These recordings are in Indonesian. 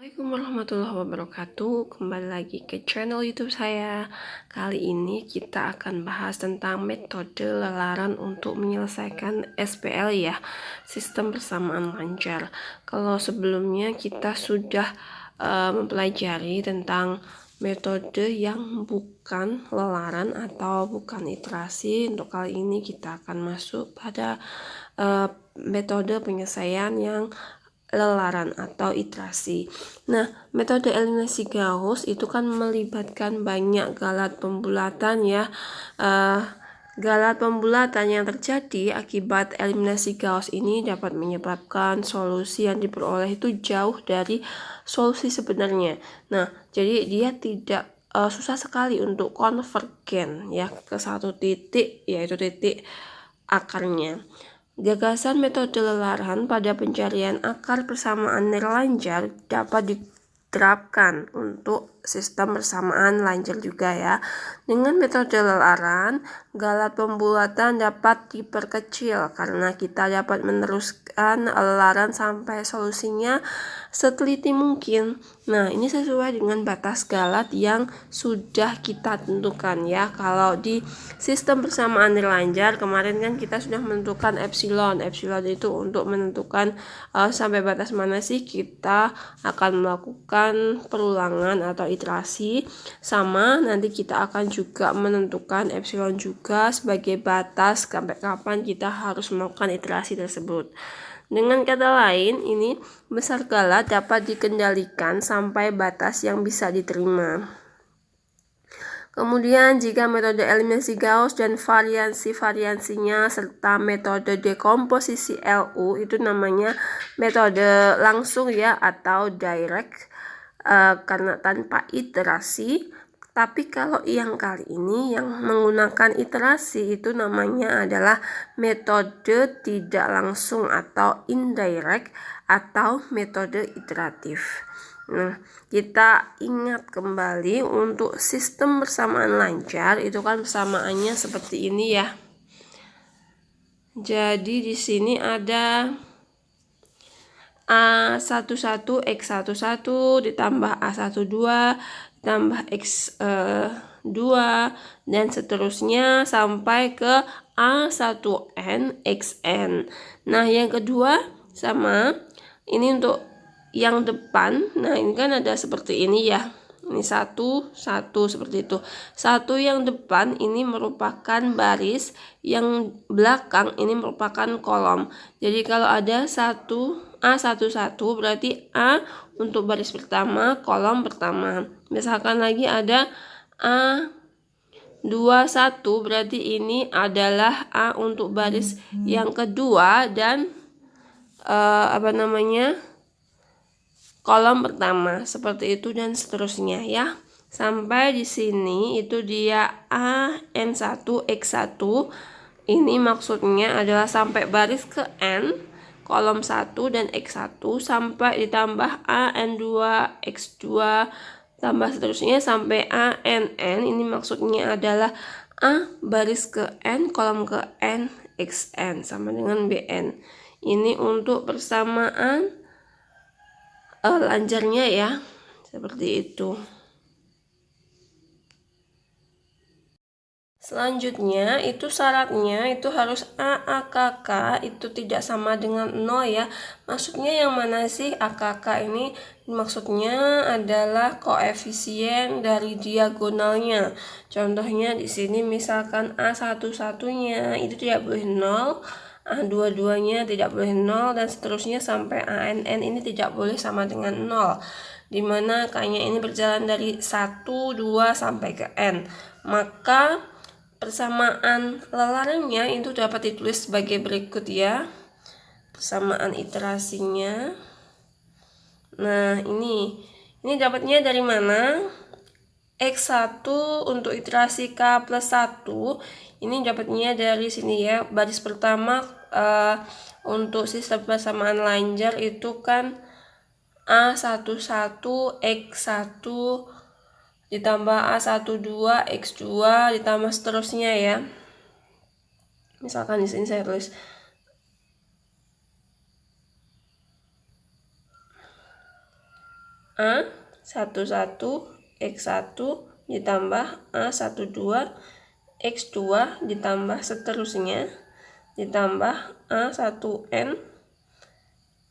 Assalamualaikum warahmatullahi wabarakatuh. Kembali lagi ke channel YouTube saya. Kali ini kita akan bahas tentang metode lelaran untuk menyelesaikan SPL ya, sistem persamaan lancar. Kalau sebelumnya kita sudah mempelajari tentang metode yang bukan lelaran atau bukan iterasi. Untuk kali ini kita akan masuk pada metode penyelesaian yang lelaran atau iterasi. Nah, metode eliminasi Gauss itu kan melibatkan banyak galat pembulatan ya. Galat pembulatan yang terjadi akibat eliminasi Gauss ini dapat menyebabkan solusi yang diperoleh itu jauh dari solusi sebenarnya. Nah, jadi dia tidak susah sekali untuk konvergen ya ke satu titik, yaitu titik akarnya. Gagasan metode lelaran pada pencarian akar persamaan nirlanjar dapat diterapkan untuk sistem persamaan lancar juga ya. Dengan metode lelaran, galat pembulatan dapat diperkecil karena kita dapat meneruskan lelaran sampai solusinya seteliti mungkin. Nah, ini sesuai dengan batas galat yang sudah kita tentukan ya. Kalau di sistem persamaan nirlanjar kemarin kan kita sudah menentukan epsilon. Epsilon itu untuk menentukan sampai batas mana sih kita akan melakukan perulangan atau iterasi. Sama nanti kita akan juga menentukan epsilon juga sebagai batas sampai kapan kita harus melakukan iterasi tersebut. Dengan kata lain, ini besar galat dapat dikendalikan sampai batas yang bisa diterima. Kemudian jika metode eliminasi Gauss dan variansi-variansinya serta metode dekomposisi LU itu namanya metode langsung ya atau direct karena tanpa iterasi. Tapi kalau yang kali ini yang menggunakan iterasi itu namanya adalah metode tidak langsung atau indirect atau metode iteratif. Nah, kita ingat kembali untuk sistem persamaan lancar itu kan persamaannya seperti ini ya. Jadi di sini ada A11 X11 ditambah A12 ditambah X2 dan seterusnya sampai ke A1N XN. Nah, yang kedua sama ini untuk yang depan. Nah, ini kan ada seperti ini ya. Ini satu seperti itu. Satu yang depan ini merupakan baris, yang belakang ini merupakan kolom. Jadi kalau ada A11 berarti A untuk baris pertama, kolom pertama. Misalkan lagi ada A21 berarti ini adalah A untuk baris yang kedua dan kolom pertama, seperti itu dan seterusnya ya. Sampai di sini itu dia AN1 X1. Ini maksudnya adalah sampai baris ke N, kolom 1 dan X1 sampai ditambah AN2 X2 tambah seterusnya sampai ANN. Ini maksudnya adalah A baris ke N, kolom ke N, XN sama dengan BN. Ini untuk persamaan lancarnya ya, seperti itu. Selanjutnya itu syaratnya itu harus AAKK itu tidak sama dengan 0 ya. Maksudnya yang mana sih AKK ini? Maksudnya adalah koefisien dari diagonalnya. Contohnya di sini misalkan A11-nya itu tidak boleh 0, A22-nya tidak boleh 0 dan seterusnya sampai ANN ini tidak boleh sama dengan 0. Dimana K-nya ini berjalan dari 1, 2 sampai ke N. Maka persamaan lelarannya itu dapat ditulis sebagai berikut ya. Persamaan iterasinya. Nah, ini dapatnya dari mana? X1 untuk iterasi K plus 1 ini dapatnya dari sini ya. Baris pertama untuk sistem persamaan lancar itu kan A11 X1 ditambah A12 X2 ditambah seterusnya ya. Misalkan di sini saya tulis A11 X1 ditambah A12 X2 ditambah seterusnya ditambah A1N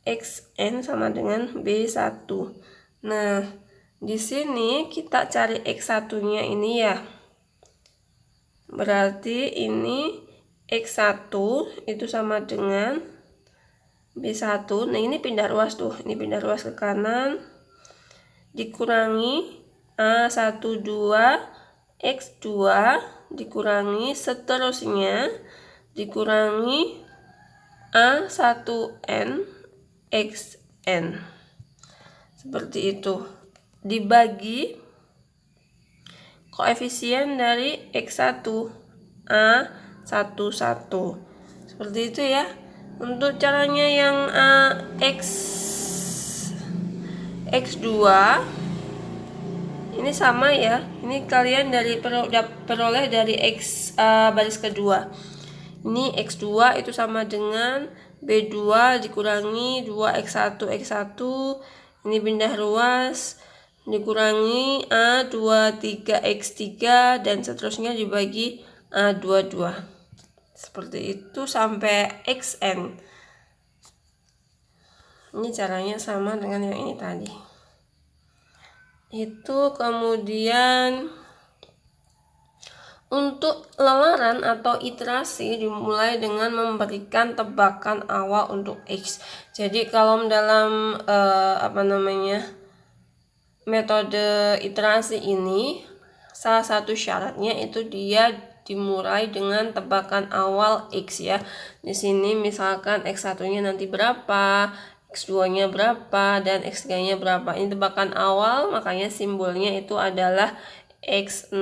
XN sama dengan B1. Nah, di sini kita cari X1-nya ini ya. Berarti ini X1 itu sama dengan B1. Nah, ini pindah ruas tuh. Ini pindah ruas ke kanan. Dikurangi A12 X2 dikurangi seterusnya dikurangi A1N XN. Seperti itu. Dibagi koefisien dari X1 A11. Seperti itu ya. Untuk caranya yang X2 ini sama ya. Ini kalian dari peroleh dari X baris kedua. Ini X2 itu sama dengan B2 dikurangi 2X1 X1. Ini pindah ruas dikurangi A23 X3 dan seterusnya dibagi A22. Seperti itu sampai XN. Ini caranya sama dengan yang ini tadi. Itu kemudian untuk lelaran atau iterasi dimulai dengan memberikan tebakan awal untuk X. Jadi kalau dalam metode iterasi ini salah satu syaratnya itu dia dimulai dengan tebakan awal X ya. Di sini misalkan X1-nya nanti berapa, X2-nya berapa, dan X3-nya berapa. Ini tebakan awal, makanya simbolnya itu adalah X0.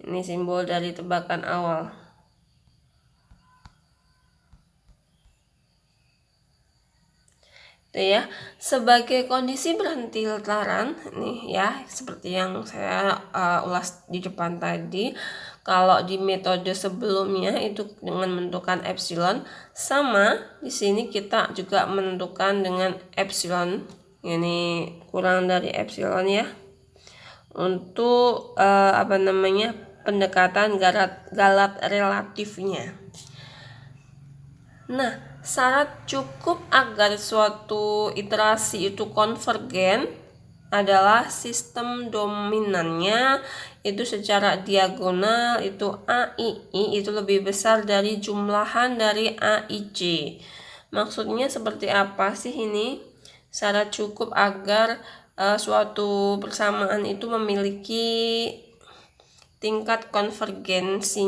Ini simbol dari tebakan awal. Itu ya. Sebagai kondisi berhenti letaran, nih ya, seperti yang saya ulas di depan tadi. Kalau di metode sebelumnya itu dengan menentukan epsilon, sama di sini kita juga menentukan dengan epsilon. Ini kurang dari epsilon ya. Untuk pendekatan galat relatifnya. Nah, syarat cukup agar suatu iterasi itu konvergen adalah sistem dominannya itu secara diagonal itu AII itu lebih besar dari jumlahan dari AIJ. Maksudnya seperti apa sih ini? Syarat cukup agar suatu persamaan itu memiliki tingkat konvergensi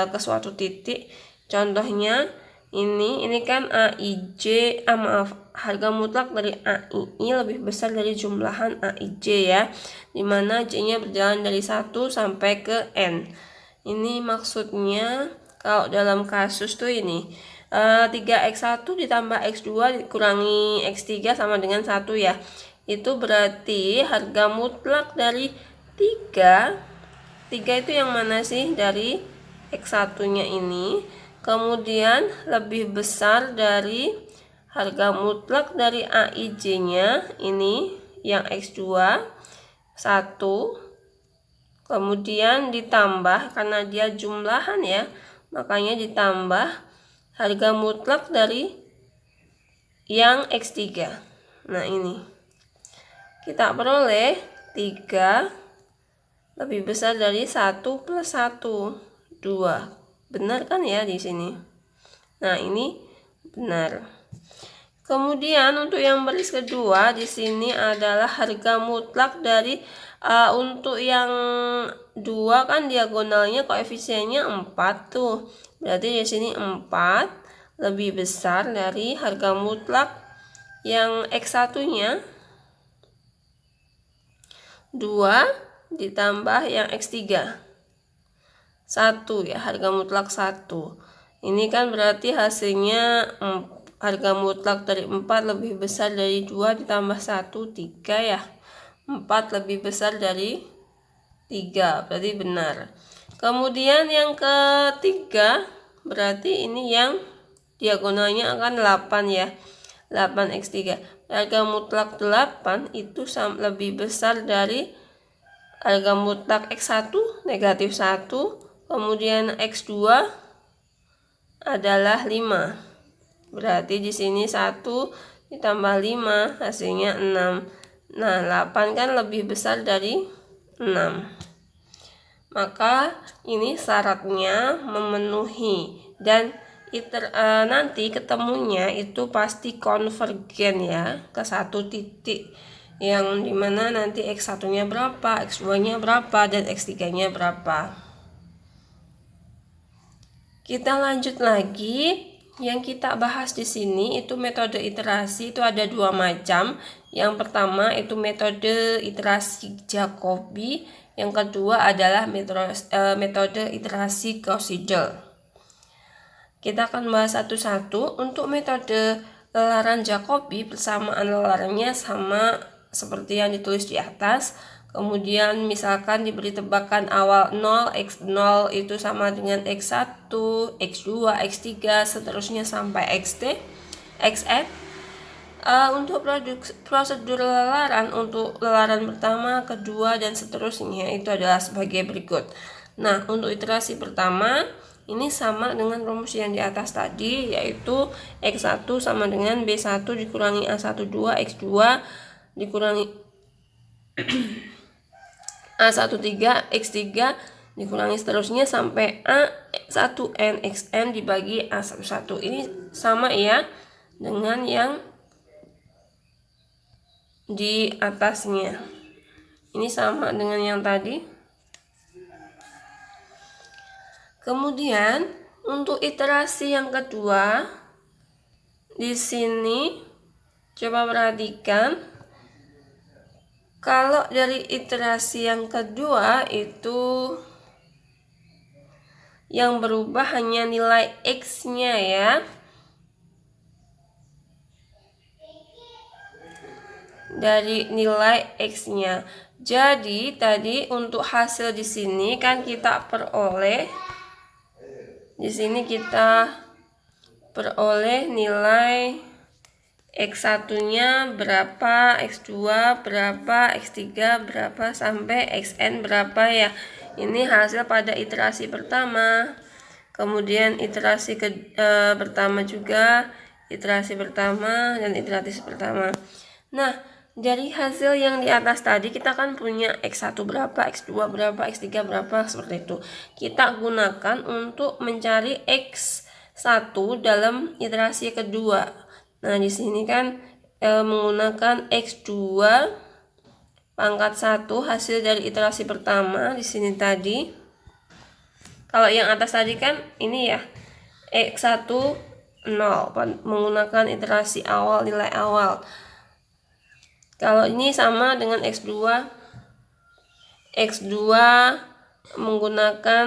ke suatu titik. Contohnya ini kan AIJ, harga mutlak dari AII lebih besar dari jumlahan AIJ ya, dimana J-nya berjalan dari 1 sampai ke N. Ini maksudnya kalau dalam kasus tuh ini 3X1 ditambah X2 dikurangi X3 sama dengan 1 ya. Itu berarti harga mutlak dari 3 itu yang mana sih? Dari X1-nya ini. Kemudian lebih besar dari harga mutlak dari AIJ-nya ini yang X2 1. Kemudian ditambah karena dia jumlahan ya, makanya ditambah harga mutlak dari yang X3. Nah, ini kita peroleh 3 lebih besar dari 1 plus 1, 2. Benar kan ya di sini? Nah, ini benar. Kemudian untuk yang baris kedua di sini adalah harga mutlak dari untuk yang 2 kan diagonalnya koefisiennya 4 tuh. Berarti di sini 4 lebih besar dari harga mutlak yang X1-nya 2 ditambah yang X3 1 ya, harga mutlak 1. Ini kan berarti hasilnya harga mutlak dari 4 lebih besar dari 2 ditambah 1, 3 ya. 4 lebih besar dari 3, berarti benar. Kemudian yang ketiga berarti ini yang diagonalnya akan 8 ya. 8x3. Harga mutlak 8 itu lebih besar dari harga mutlak X1 negatif 1, kemudian X2 adalah 5. Berarti di sini 1 ditambah 5 hasilnya 6. Nah, 8 kan lebih besar dari 6. Maka ini syaratnya memenuhi dan nanti ketemunya itu pasti konvergen ya ke satu titik yang dimana nanti X1 nya berapa, X2 nya berapa, dan X3 nya berapa. Kita lanjut lagi. Yang kita bahas di sini itu metode iterasi itu ada 2 macam. Yang pertama itu metode iterasi Jacobi, yang kedua adalah metode iterasi Gauss-Seidel. Kita akan bahas satu-satu. Untuk metode lelaran Jacobi, persamaan lelarannya sama seperti yang ditulis di atas. Kemudian misalkan diberi tebakan awal 0, X0 itu sama dengan X1, X2, X3, seterusnya sampai XT, XN. Untuk prosedur lelaran, untuk lelaran pertama, kedua, dan seterusnya itu adalah sebagai berikut. Nah, untuk iterasi pertama, ini sama dengan rumus yang di atas tadi, yaitu X1 sama dengan B1 dikurangi A12, X2 dikurangi A13, X3 dikurangi seterusnya sampai A1N XN dibagi A11. Ini sama ya dengan yang di atasnya. Ini sama dengan yang tadi. Kemudian untuk iterasi yang kedua, di sini coba perhatikan. Kalau dari iterasi yang kedua itu yang berubah hanya nilai X-nya ya. Dari nilai X-nya. Jadi tadi untuk hasil di sini kan kita peroleh, di sini kita peroleh nilai X1-nya berapa, X2 berapa, X3 berapa, sampai Xn berapa ya. Ini hasil pada iterasi pertama. Kemudian iterasi pertama juga, iterasi pertama, dan iterasi pertama. Nah, dari hasil yang di atas tadi kita kan punya X1 berapa, X2 berapa, X3 berapa, seperti itu. Kita gunakan untuk mencari X1 dalam iterasi kedua. Nah, di sini kan menggunakan X2 pangkat 1 hasil dari iterasi pertama di sini tadi. Kalau yang atas tadi kan ini ya, X1 0 menggunakan iterasi awal, nilai awal. Kalau ini sama dengan X2 menggunakan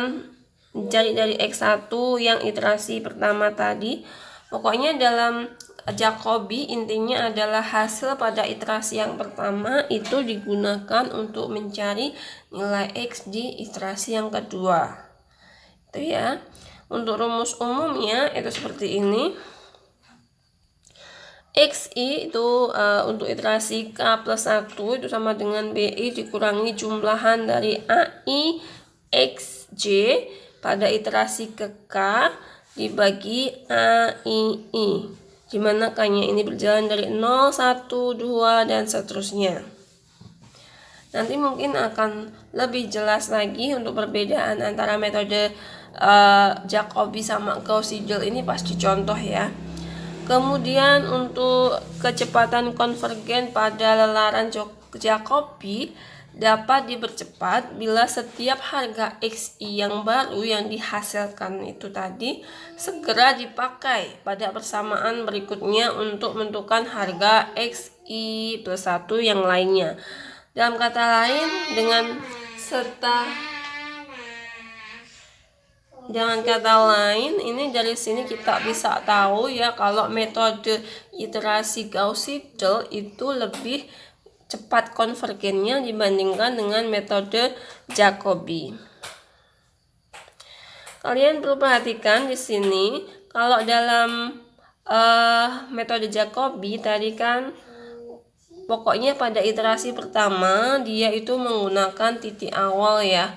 mencari dari X1 yang iterasi pertama tadi. Pokoknya dalam Jacobi intinya adalah hasil pada iterasi yang pertama itu digunakan untuk mencari nilai X di iterasi yang kedua. Itu ya. Untuk rumus umumnya itu seperti ini. XI itu untuk iterasi K plus 1 itu sama dengan BI dikurangi jumlahan dari AI XJ pada iterasi ke K dibagi AII, dimana K-nya ini berjalan dari 0, 1, 2, dan seterusnya. Nanti mungkin akan lebih jelas lagi untuk perbedaan antara metode Jacobi sama Gauss-Seidel ini pas dicontoh ya. Kemudian untuk kecepatan konvergen pada lelaran Jacobi dapat dipercepat bila setiap harga XI yang baru yang dihasilkan itu tadi segera dipakai pada persamaan berikutnya untuk menentukan harga XI plus 1 yang lainnya. Dalam kata lain, ini dari sini kita bisa tahu ya kalau metode iterasi Gauss-Seidel itu lebih cepat konvergennya dibandingkan dengan metode Jacobi. Kalian perlu perhatikan di sini kalau dalam metode Jacobi tadi kan pokoknya pada iterasi pertama dia itu menggunakan titik awal ya.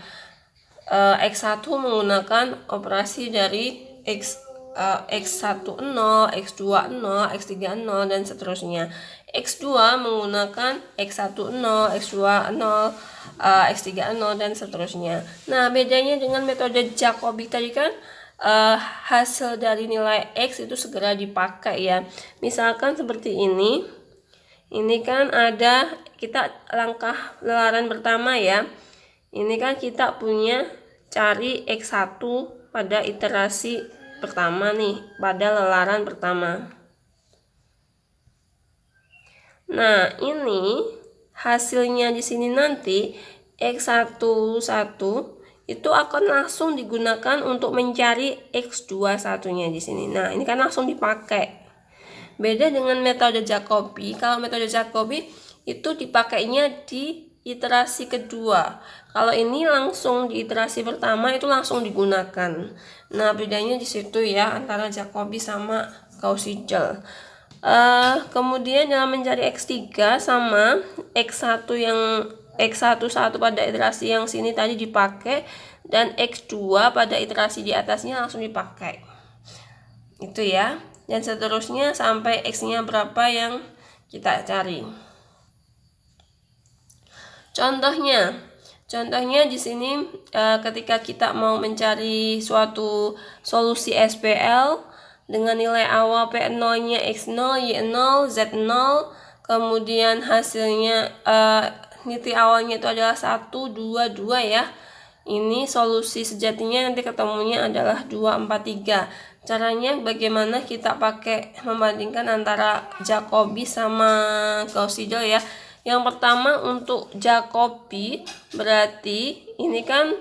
X1 menggunakan operasi dari X1 0, X2 0, X3 0 dan seterusnya. X2 menggunakan X1 0, X2 0, X3 0 dan seterusnya. Nah, bedanya dengan metode Jacobi tadi kan hasil dari nilai X itu segera dipakai ya. Misalkan seperti ini. Ini kan ada kita langkah lelaran pertama ya. Ini kan kita punya cari X1 pada iterasi pertama nih, pada lelaran pertama. Nah, ini hasilnya di sini nanti X11 itu akan langsung digunakan untuk mencari X21-nya di sini. Nah, ini kan langsung dipakai. Beda dengan metode Jacobi. Kalau metode Jacobi itu dipakainya di iterasi kedua. Kalau ini langsung di iterasi pertama itu langsung digunakan. Nah, bedanya di situ ya antara Jacobi sama Gauss-Seidel. Kemudian dalam mencari X3 sama X1 yang X11 pada iterasi yang sini tadi dipakai dan X2 pada iterasi di atasnya langsung dipakai. Itu ya. Dan seterusnya sampai X-nya berapa yang kita cari. Contohnya di sini ketika kita mau mencari suatu solusi SPL dengan nilai awal P0-nya X0, Y0, Z0, kemudian hasilnya nilai awalnya itu adalah 1, 2, 2 ya. Ini solusi sejatinya nanti ketemunya adalah 2, 4, 3. Caranya bagaimana kita pakai membandingkan antara Jacobi sama Gauss-Seidel ya. Yang pertama untuk Jacobi berarti ini kan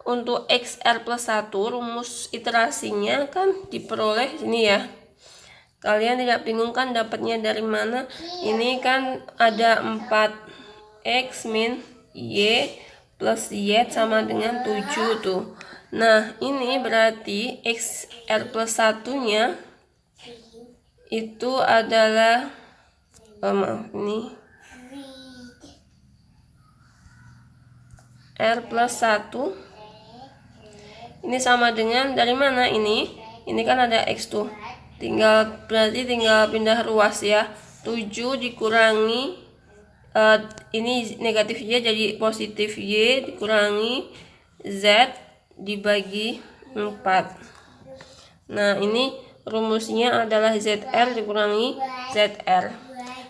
untuk XR plus 1 rumus iterasinya kan diperoleh ini ya. Kalian tidak bingung kan dapatnya dari mana? Ini kan ada 4X min Y plus Y sama dengan 7 tuh. Nah, ini berarti XR plus 1-nya itu adalah ini R plus 1. Ini sama dengan dari mana ini? Ini kan ada X tuh. Berarti tinggal pindah ruas ya. 7 dikurangi ini negatif Y jadi positif Y dikurangi Z dibagi 4. Nah, ini rumusnya adalah ZR dikurangi ZR.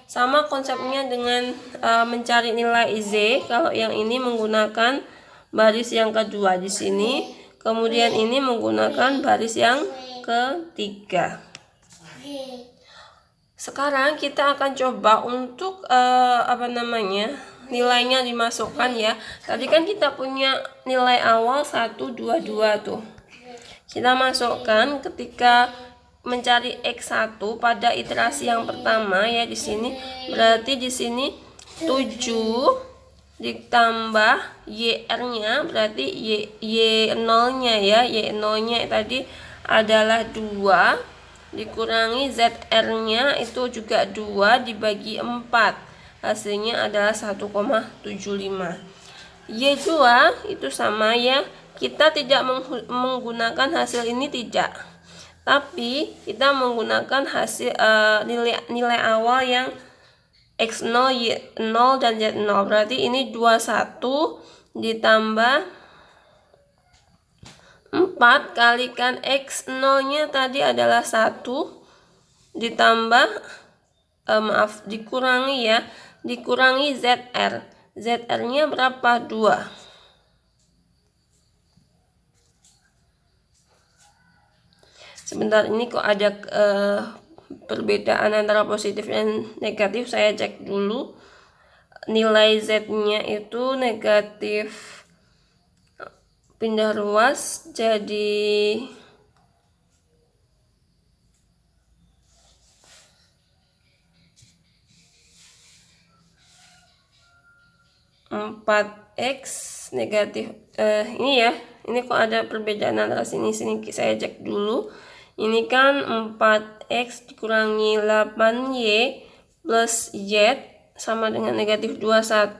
Sama konsepnya dengan mencari nilai Z. Kalau yang ini menggunakan baris yang kedua di sini, kemudian ini menggunakan baris yang ketiga. Sekarang kita akan coba untuk nilainya dimasukkan ya. Tadi kan kita punya nilai awal 1, 2, 2 tuh. Kita masukkan ketika mencari X1 pada iterasi yang pertama ya di sini. Berarti di sini 7 ditambah YR-nya berarti Y0-nya ya. Y0-nya tadi adalah 2 dikurangi ZR-nya itu juga 2 dibagi 4. Hasilnya adalah 1,75. Y2 itu sama ya. Kita tidak menggunakan hasil ini tidak. Tapi kita menggunakan hasil nilai awal yang X0, Y0 dan Z0. Berarti ini 21 ditambah 4 kalikan X0-nya tadi adalah 1 ditambah dikurangi ya. Dikurangi ZR. ZR-nya berapa? 2. Sebentar, ini kok ada perbedaan antara positif dan negatif. Saya cek dulu. Nilai Z-nya itu negatif pindah ruas jadi 4X negatif ini ya. Ini kok ada perbedaan antara sini saya cek dulu. Ini kan 4x dikurangi 8y plus z sama dengan negatif 21.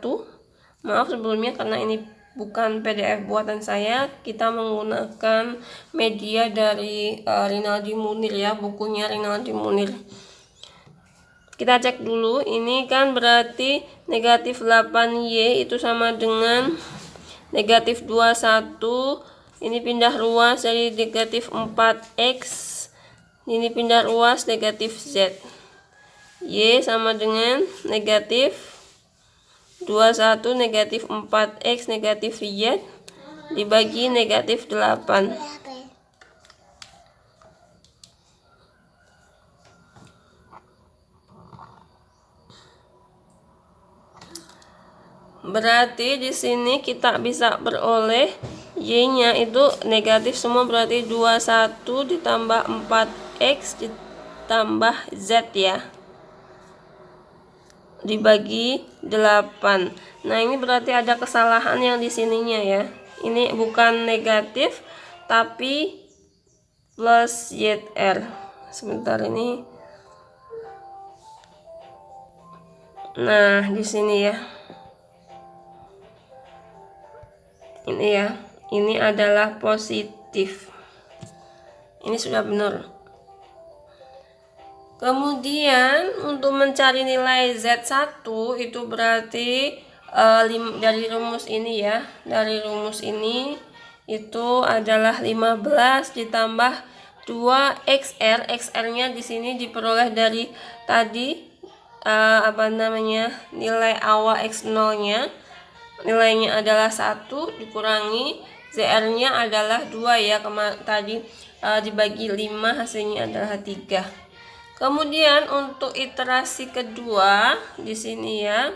Maaf sebelumnya karena ini bukan PDF buatan saya, kita menggunakan media dari Rinaldi Munir ya, bukunya Rinaldi Munir. Kita cek dulu, ini kan berarti negatif 8y itu sama dengan negatif 21. Ini pindah ruas dari negatif 4x, ini pindah ruas negatif z. Y sama dengan negatif 21 negatif 4x negatif y dibagi negatif 8. Berarti di sini kita bisa beroleh y-nya itu negatif semua, berarti 21 ditambah 4x ditambah z ya, dibagi 8. Nah, ini berarti ada kesalahan yang di sininya ya. Ini bukan negatif tapi plus ZR. Sebentar ini. Nah, di sini ya. Ini ya. Ini adalah positif. Ini sudah benar. Kemudian untuk mencari nilai Z1 itu berarti dari rumus ini ya. Dari rumus ini itu adalah 15 ditambah 2XR. XR-nya di sini diperoleh dari tadi nilai awal X0-nya. Nilainya adalah 1 dikurangi ZR-nya adalah 2 ya. Tadi dibagi 5 hasilnya adalah 3. Kemudian untuk iterasi kedua di sini ya.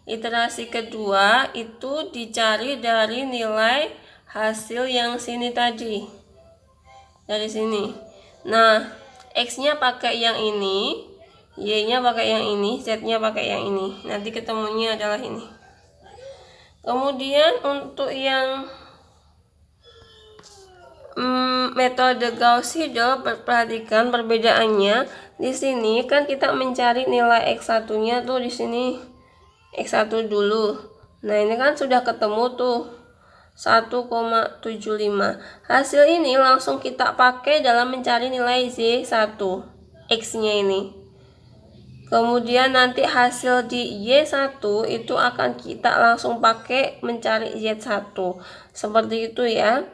Iterasi kedua itu dicari dari nilai hasil yang sini tadi. Dari sini. Nah, X-nya pakai yang ini, Y-nya pakai yang ini, Z-nya pakai yang ini. Nanti ketemunya adalah ini. Kemudian untuk yang metode Gauss-Seidel, perhatikan perbedaannya. Di sini kan kita mencari nilai X1-nya tuh di sini X1 dulu. Nah, ini kan sudah ketemu tuh 1,75. Hasil ini langsung kita pakai dalam mencari nilai Z1 X-nya ini. Kemudian nanti hasil di Y1 itu akan kita langsung pakai mencari Z1. Seperti itu ya.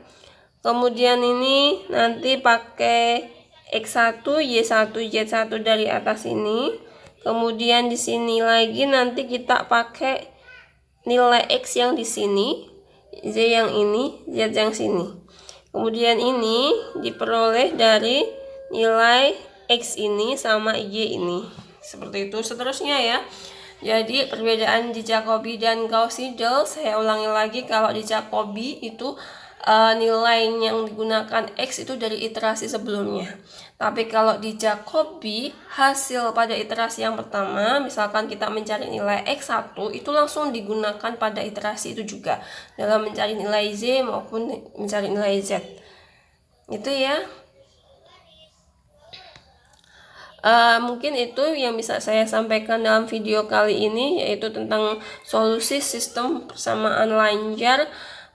Kemudian ini nanti pakai X1, Y1, Z1 dari atas ini. Kemudian di sini lagi nanti kita pakai nilai X yang di sini, Z yang ini, Z yang sini. Kemudian ini diperoleh dari nilai X ini sama Y ini. Seperti itu seterusnya ya. Jadi perbedaan di Jacobi dan Gauss-Seidel, saya ulangi lagi, kalau di Jacobi itu nilai yang digunakan X itu dari iterasi sebelumnya. Tapi kalau di Jacobi hasil pada iterasi yang pertama, misalkan kita mencari nilai X1 itu langsung digunakan pada iterasi itu juga dalam mencari nilai Z maupun mencari nilai Z. Itu ya. Mungkin itu yang bisa saya sampaikan dalam video kali ini, yaitu tentang solusi sistem persamaan lancar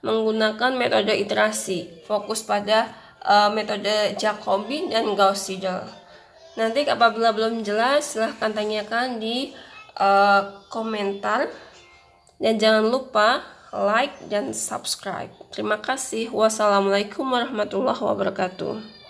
menggunakan metode iterasi. Fokus pada metode Jacobi dan Gauss-Seidel. Nanti apabila belum jelas silahkan tanyakan di komentar. Dan jangan lupa like dan subscribe. Terima kasih. Wassalamualaikum warahmatullahi wabarakatuh.